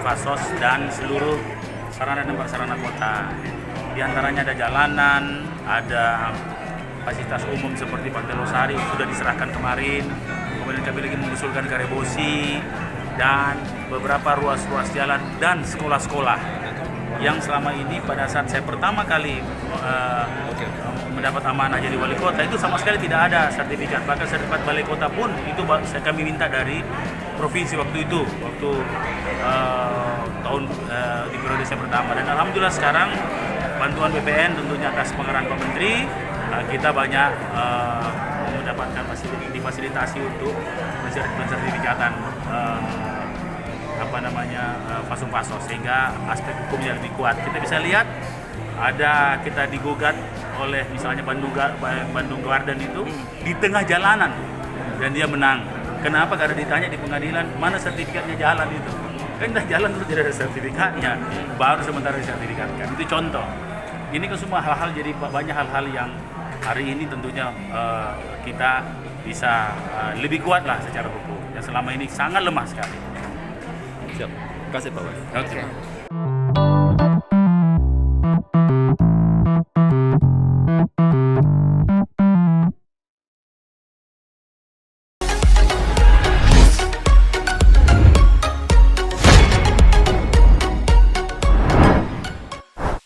Fasos dan seluruh sarana dan prasarana kota. Di antaranya ada jalanan, ada fasilitas umum seperti Pantai Losari sudah diserahkan kemarin. Kemudian kami lagi mengusulkan Karebosi dan beberapa ruas-ruas jalan dan sekolah-sekolah yang selama ini pada saat saya pertama kali mendapat amanah jadi wali kota itu sama sekali tidak ada sertifikat. Bahkan sertifikat wali kota pun itu kami minta dari provinsi waktu itu, tahun di periode saya pertama. Dan alhamdulillah sekarang bantuan BPN tentunya atas pengarahan Pak Menteri, kita banyak mendapatkan difasilitasi untuk pensertifikatan fasum-fasos, sehingga aspek hukumnya lebih kuat. Kita bisa lihat kita digugat oleh misalnya Bandung Garden itu di tengah jalanan dan dia menang. Kenapa? Karena ditanya di pengadilan mana sertifikatnya jalan itu. Kan dah jalan terus tidak ada sertifikatnya, baru sementara disertifikatkan. Itu contoh. Ini kan semua hal-hal, jadi banyak hal-hal yang hari ini tentunya kita bisa lebih kuat lah secara hukum. Yang selama ini sangat lemah sekali. Siap. Terima kasih Pak Wali. Oke.